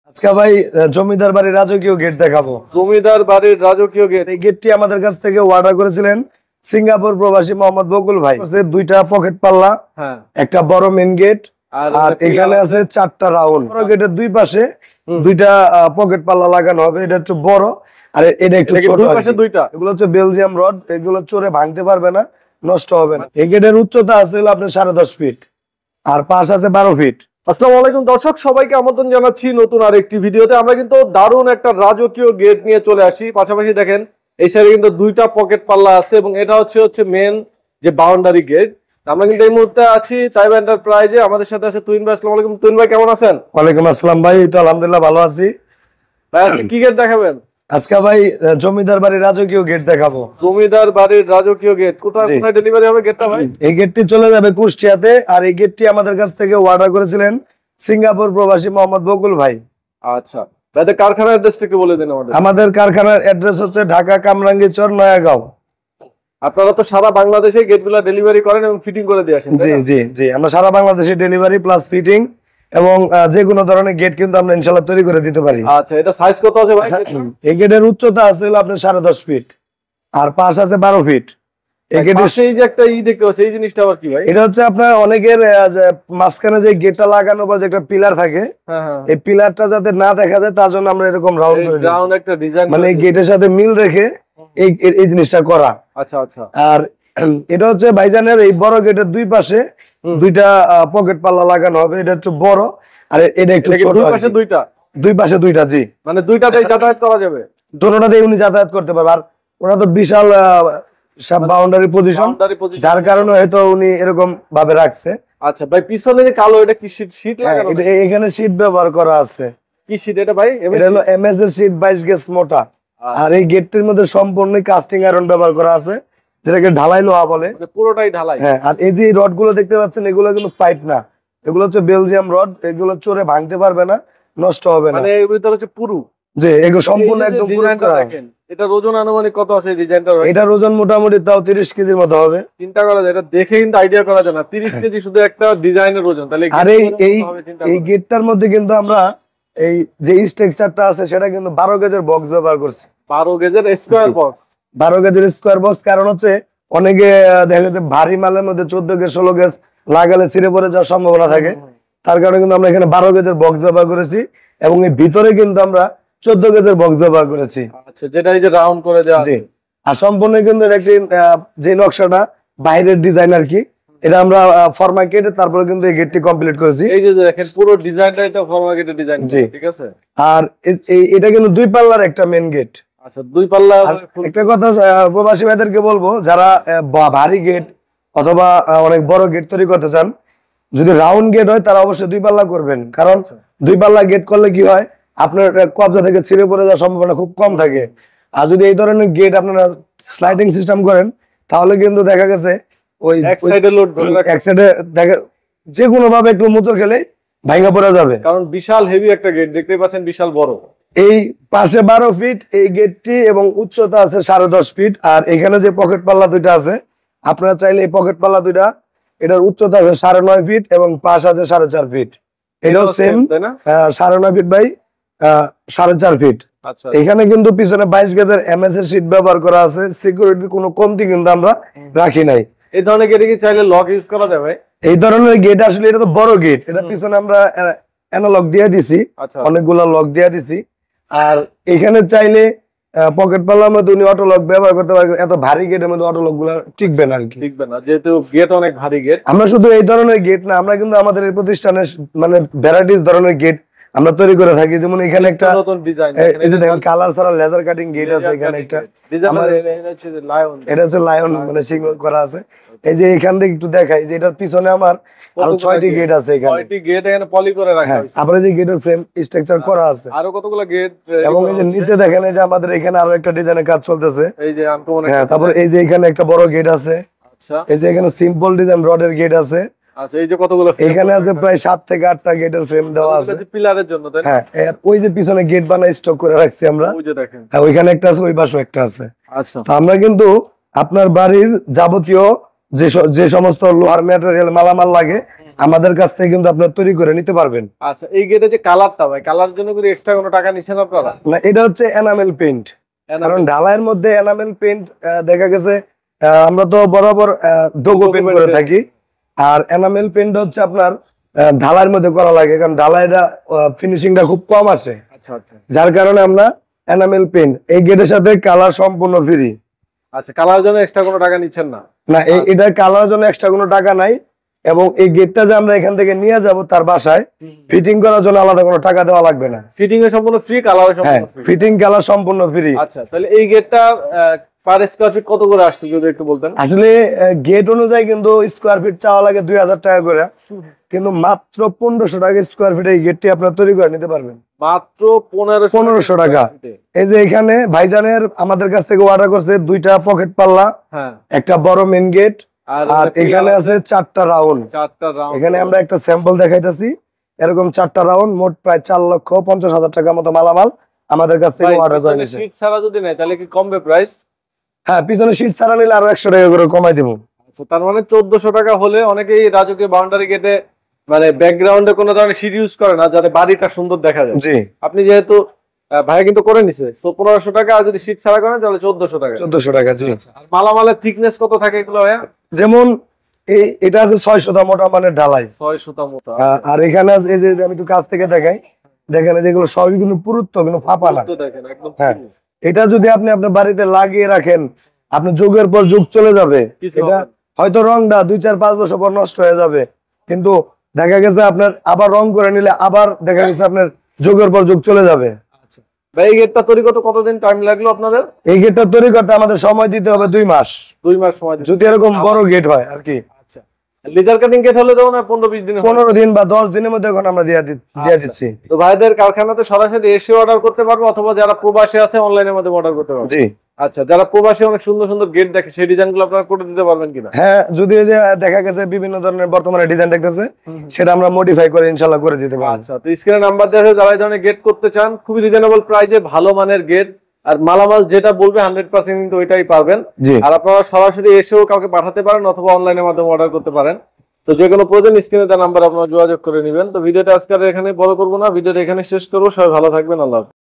আজকে ভাই জমিদার বাড়ির রাজকীয় গেট দেখাবো। জমিদার বাড়ির রাজকীয় গেট। এই গেটটি আমাদের কাছ থেকে অর্ডার করেছিলেন সিঙ্গাপুর প্রবাসী মোহাম্মদ বকুল ভাই। দুইটা পকেট পাল্লা, একটা বড় মেন গেট, আর এখানে আছে চারটা রাউন্ড। বড় গেটের দুই পাশে দুইটা পকেট পাল্লা লাগানো হবে। এটা হচ্ছে বড়, আর এটা একটু ছোট। দুই পাশে দুইটা। এগুলো হচ্ছে বেলজিয়াম রড, এগুলো চোরে ভাঙতে পারবে না, নষ্ট হবে না। এই গেটের উচ্চতা আছে হলো আপনার 10.5 ফিট, আর পাশ আছে 12 ফিট। আসসালামু আলাইকুম দর্শক, সবাইকে আমন্ত্রণ জানাচ্ছি নতুন আরেকটি ভিডিওতে। আমরা কিন্তু দারুণ একটা রাজকীয় গেট নিয়ে চলে আসি। পাশাপাশি দেখেন এই সাইডে কিন্তু দুইটা পকেট পাল্লা আছে, এবং এটা হচ্ছে মেন যে বাউন্ডারি গেট। আমরা কিন্তু এই মুহূর্তে আছি তাইব এন্টারপ্রাইজে। আমাদের সাথে আছে তুহিন ভাই। আসসালামু আলাইকুম তুহিন ভাই, কেমন আছেন? ওয়ালাইকুম আসসালাম ভাই, তো আলহামদুলিল্লাহ ভালো আছি। ভাই আজকে কি গেট দেখাবেন? আজকে ভাই জমিদার বাড়ির রাজকীয় গেট দেখাবো। জমিদার বাড়ির রাজকীয় গেট কোথায় কোথায় ডেলিভারি হবে গেটটা ভাই? এই গেটটি চলে যাবে কুষ্টিয়াতে, আর এই গেটটি আমাদের কাছ থেকে অর্ডার করেছিলেন সিঙ্গাপুর প্রবাসী মোহাম্মদ বকুল ভাই। আচ্ছা ভাই, কারখানার অ্যাড্রেসটা একটু বলে দিন আমাদের। আমাদের কারখানার অ্যাড্রেস হচ্ছে ঢাকা কামরাঙ্গীরচর, নয়াগাঁও। আপনারা তো সারা বাংলাদেশে গেটগুলো ডেলিভারি করেন এবং ফিটিং করে দিয়ে আসেন? জি জি জি, আমরা সারা বাংলাদেশে ডেলিভারি প্লাস ফিটিং এবং যে কোনো ধরনের গেট কিন্তু আমরা ইনশাআল্লাহ তৈরি করে দিতে পারি। আচ্ছা, এটা সাইজ কত আছে ভাই? এই গেটের উচ্চতা আছে হলো আপনার 10.5 ফিট, আর পাশ আছে 12 ফিট। এই গেটের সেই যে একটা দেখতে পাচ্ছি, এই জিনিসটা আবার কি ভাই? এটা হচ্ছে আপনার অনেকের মাঝখানে যে গেটটা লাগানো বা যে একটা পিলার থাকে, এই পিলারটা যাতে না দেখা যায় তার জন্য আমরা এরকম রাউন্ড করে দিই। রাউন্ড একটা ডিজাইন, মানে গেটের সাথে মিল রেখে এই জিনিসটা করা। আচ্ছা আচ্ছা। আর এটা হচ্ছে ভাইজানের এই বড় গেটের দুই পাশে দুইটা পকেট পাল্লা লাগানো হবে। এটা হচ্ছে বড়, আর এটা একটু ছোট। দুই পাশে দুইটা? দুই পাশে দুইটা, জি। মানে দুইটাতেই যাতায়াত করা যাবে? দোনোটাতেই উনি যাতায়াত করতে পারবে। আর ওরা তো বিশাল বাউন্ডারি পজিশন, যার কারণে হয়তো উনি এরকম ভাবে রাখছে। আচ্ছা ভাই, পিছনে যে কালো, এটা কি শীট লাগানো? এখানে শীট ব্যবহার করা আছে। কি শীট এটা ভাই? এটা হলো এমএস এর শীট, 22 গেজ মোটা। আর এই গেটটির মধ্যে সম্পূর্ণ কাস্টিং আয়রন ব্যবহার করা আছে, যেটাকে ঢালাই লোহা বলে। পুরোটাই ঢালাই? হ্যাঁ। আর এই যে রড গুলো দেখতে পাচ্ছেন, এগুলো কিন্তু ফাইট না, এগুলো হচ্ছে বেলজিয়াম রড। এগুলো চোরে ভাঙতে পারবে না, নষ্ট হবে না। মানে এর ভিতরে হচ্ছে পুরু? জি, এগুলো সম্পূর্ণ একদম পুরু করা। এটা ওজন আনুমানিক কত আছে এই ডিজাইনটা? এটা ওজন মোটামুটি তাও 30 কেজির মতো হবে। চিন্তা করা যায়, এটা দেখে কিন্তু আইডিয়া করা যায় না 30 কেজি শুধু একটা ডিজাইনের ওজন। তাহলে আর এই গেটটার মধ্যে কিন্তু আমরা এই যে স্ট্রাকচারটা আছে সেটা কিন্তু 12 গেজের বক্স ব্যবহার করছি। 12 গেজের স্কয়ার বক্স? 12 গেজের স্কয়ার বক্স। কারণ হচ্ছে অনেকে দেখা যাচ্ছে ভারী মালের মধ্যে 14 গেজ 16 গেজ লাগালে ছিঁড়ে পড়ে যাওয়ার সম্ভাবনা থাকে, তার কারণে কিন্তু আমরা এখানে 12 গেজের বক্স ব্যবহার করেছি, এবং এই ভিতরে কিন্তু আমরা 14 গেজের বক্স ব্যবহার করেছি। আচ্ছা, যেটা এই যে রাউন্ড করে দেওয়া আছে। আর সম্পূর্ণ কিন্তু একটি যে নকশাটা বাইরের ডিজাইন আর কি, এটা আমরা ফরমা কেটে তারপরে কিন্তু এই গেটটি কমপ্লিট করেছি। এই যে দেখেন পুরো ডিজাইনটা এটা ফরমা কেটে ডিজাইন, ঠিক আছে। আর এটা কিন্তু দুই পাল্লার একটা মেন গেট। আচ্ছা, দুই পাল্লা। একটা কথা প্রবাসী ভাইদেরকে বলবো, যারা ভারী গেট অথবা অনেক বড় গেট তৈরি করতে চান, যদি রাউন্ড গেট হয় তারা অবশ্যই দুই পাল্লা করবেন। কারণ দুই পাল্লা গেট করলে কি হয়, আপনার কবজা থেকে ছিঁড়ে পড়ে যাওয়ার সম্ভাবনা খুব কম থাকে। আর যদি এই ধরনের গেট আপনারা স্লাইডিং সিস্টেম করেন, তাহলে কিন্তু দেখা গেছে ওই এক সাইডে লোড ধরে রাখে, এক সাইডে দেখা যে কোনো ভাবে একটু মোচড় খেলে ভাঙা পড়ে যাবে। কারণ বিশাল হেভি একটা গেট, দেখতেই পাচ্ছেন বিশাল বড়। এই পাশে 12 ফিট এই গেটটি, এবং উচ্চতা আছে 10.5 ফিট। আর এখানে যে পকেট পাল্লা দুইটা আছে, আপনারা চাইলে এই পকেট পাল্লা দুইটা, এটার উচ্চতা আছে 9.5 ফিট এবং পাশ আছে 4.5 ফিট। এটাও সেম 9.5 ফিট বাই 4.5 ফিট। এখানে কিন্তু পিছনে 22 গেজের এমএস এর শীট ব্যবহার করা আছে। সিকিউরিটির কোনো কমতি কিন্তু আমরা রাখি নাই। এই ধরনের গেটে কি চাইলে লক ইউজ করা যাবে? এই ধরনের গেট আসলে এটা তো বড় গেট, এটা পিছনে আমরা অ্যানালগ দিয়ে দিছি, অনেকগুলা লক দিয়ে দিছি। আর এখানে চাইলে পকেট পাল্লার মধ্যে উনি অটো লক ব্যবহার করতে পারবেন। এত ভারী গেটের মধ্যে অটো লক গুলা টিকবে না আর কি, টিকবে না, যেহেতু গেট অনেক ভারী গেট। আমরা শুধু এই ধরনের গেট না, আমরা কিন্তু আমাদের এই প্রতিষ্ঠানে মানে ভ্যারাইটিস ধরনের গেট আমরা তৈরি করে থাকি। যেমন এখানে একটা নতুন ডিজাইন, এই যে দেখেন কালার ছাড়া লেজার কাটিং গেট আছে। এখানে একটা এটা হচ্ছে লায়ন, মানে সিং করা আছে। এই যে এখান থেকে একটু দেখাই যে এটার পিছনে আমার আরো 6টি গেট আছে। এখানে 6টি গেট এখানে পলি করে রাখা হয়েছে। আবার এই যে গেটের ফ্রেম স্ট্রাকচার করা আছে, আরো কতগুলো গেট। এবং এই যে নিচে দেখেন এই যে আমাদের এখানে আরো একটা ডিজাইনের কাজ চলতেছে। এই যে আনকমন, তারপর এই যে এখানে একটা বড় গেট আছে। আচ্ছা, এই যে এখানে সিম্পল ডিজাইন রডের গেট আছে। আচ্ছা, এই যে কতগুলো এখানে আছে প্রায় 7 থেকে 8টা গেটের ফ্রেম দেওয়া আছে পিলারের জন্য, তাই না? হ্যাঁ। ওই যে পিছনে গেট বানাই স্টক করে রাখছি আমরা, ওই যে দেখেন। হ্যাঁ, ওইখানে একটা আছে, ওই পাশে একটা আছে। আচ্ছা, তো আমরা কিন্তু আপনার বাড়ির যাবতীয় যে সমস্ত লোহার ম্যাটেরিয়াল মালামাল লাগে, আমাদের কাছ থেকে কিন্তু আপনার তৈরি করে নিতে পারবেন। আচ্ছা, এই গেটে যে কালারটা ভাই, কালার জন্য কি এক্সট্রা কোনো টাকা নিছেন আপনারা? না, এটা হচ্ছে এনামেল পেইন্ট। কারণ ঢালাইয়ের মধ্যে এনামেল পেইন্ট দেখা গেছে আমরা তো বরাবর ডোগো পেইন্ট করে থাকি, আর এনামেল পেইন্ট হচ্ছে আপনার ঢালাইয়ের মধ্যে করা লাগে, কারণ ঢালাইটা ফিনিশিংটা খুব কম আসে। আচ্ছা আচ্ছা, যার কারণে আমরা এনামেল পেইন্ট। এই গেটের সাথে কালার সম্পূর্ণ ফ্রি। আচ্ছা, কালার জন্য এক্সট্রা কোনো টাকা নিচ্ছেন না? না, এটা কালার জন্য এক্সট্রা কোনো টাকা নাই। এবং এই গেটটা যে আমরা এখান থেকে নিয়ে যাব তার বাসায় ফিটিং করার জন্য আলাদা কোনো টাকা দেওয়া লাগবে না। ফিটিং এ সম্পূর্ণ ফ্রি, কালার সম্পূর্ণ ফ্রি? ফিটিং কালার সম্পূর্ণ ফ্রি। আচ্ছা, তাহলে এই গেটটা পার স্কয়ার ফিট কত করে আসছে যদি একটু বলতেন? আসলে গেট অনুযায়ী কিন্তু স্কয়ার ফিট চাওয়া লাগে 2000 টাকা করে, কিন্তু মাত্র 1500 টাকা স্কয়ার ফিট এই গেটটি আপনারা তৈরি করে নিতে পারবেন। মাত্র 1500 টাকা। এই যে এখানে ভাইজানের আমাদের কাছ থেকে অর্ডার করছে 2টা পকেট পাল্লা, হ্যাঁ, একটা বড় মেইন গেট, আর এখানে আছে 4টা রাউন্ড। এখানে আমরা একটা স্যাম্পল দেখাইতেছি। এরকম 4টা রাউন্ড, মোট প্রায় 4,50,000 টাকার মতো মালামাল আমাদের কাছ থেকে অর্ডার করে নিয়েছে। শীট ছাড়া যদি নেয় তাহলে কি কমবে প্রাইস? হ্যাঁ, পিছনে শীট ছাড়া নিলে আরো 100 টাকা করে কমাই দেবো। আচ্ছা, তার মানে 1400 টাকা হলে অনেকেই রাজকীয় বাউন্ডারি গেটে মানে ব্যাকগ্রাউন্ডে কোনো ধরনের শীট ইউজ করে না, যাতে বাড়িটা সুন্দর দেখা যায়। জি, আপনি যেহেতু ভাইয়া কিন্তু করে নিছে, সো 1500 টাকা, আর যদি শীট ছাড়া করেন তাহলে 1400 টাকা। 1400 টাকা। জি। আর মালামালের থিকনেস কত থাকে এগুলো ভাইয়া? যেমন এটা আছে 600 মোটা মানের ঢালাই, 600 মোটা। আর এখানে আছে, এই যে আমি একটু কাছ থেকে দেখাই, দেখেন যেগুলো সবই কিন্তু পুরুত্ব, কিন্তু ফাঁপা না। তো দেখেন একদম। হ্যাঁ, এটা যদি আপনি আপনার বাড়িতে লাগিয়ে রাখেন, আপনার যুগের পর যুগ চলে যাবে। এটা হয়তো রংটা 2-4-5 বছর পর নষ্ট হয়ে যাবে, কিন্তু দেখা গেছে আপনার আবার রং করে নিলে আবার দেখা গেছে আপনার যুগের পর যুগ চলে যাবে। আচ্ছা ভাই, এই গেটটা তৈরি করতে কতদিন টাইম লাগলো আপনাদের? এই গেটটা তৈরি করতে আমাদের সময় দিতে হবে 2 মাস। 2 মাস সময়, যদি এরকম বড় গেট হয় আর কি। আচ্ছা, লেজার কাটিং গেট হলে তো না 15-20 দিনে, 15 দিন বা 10 দিনের মধ্যে এখন আমরা দিয়ে দিচ্ছি। তো ভাইদের কারখানাতে সরাসরি এসে অর্ডার করতে পারবো, অথবা যারা প্রবাসী আছে অনলাইনের মধ্যে অর্ডার করতে পারবে? জি। আচ্ছা, যারা প্রবাসী অনেক সুন্দর সুন্দর গেট দেখে, সেই ডিজাইনগুলো আপনারা করে দিতে পারবেন কিনা? হ্যাঁ, যদি যে দেখা গেছে বিভিন্ন ধরনের বর্তমানে ডিজাইন দেখতেছে, সেটা আমরা মডিফাই করে ইনশাআল্লাহ করে দিতে পারবো। আচ্ছা, তো স্ক্রিনে নাম্বার দেওয়া আছে, যারা এই ধরনের গেট করতে চান খুবই রিজনেবল প্রাইসে ভালো মানের গেট, আর মালামাল যেটা বলবে 100% কিন্তু ওইটাই পারবেন। আর আপনারা সরাসরি এসেও কাউকে পাঠাতে পারেন, অথবা অনলাইনের মাধ্যমে অর্ডার করতে পারেন। তো যে কোনো প্রয়োজন স্ক্রিনে দেওয়া নাম্বার আপনারা যোগাযোগ করে নেবেন। তো ভিডিওটা আজকে এখানে বড় করবো না, ভিডিওটা এখানে শেষ করবো। সবাই ভালো থাকবেন, আল্লাহ হাফেজ।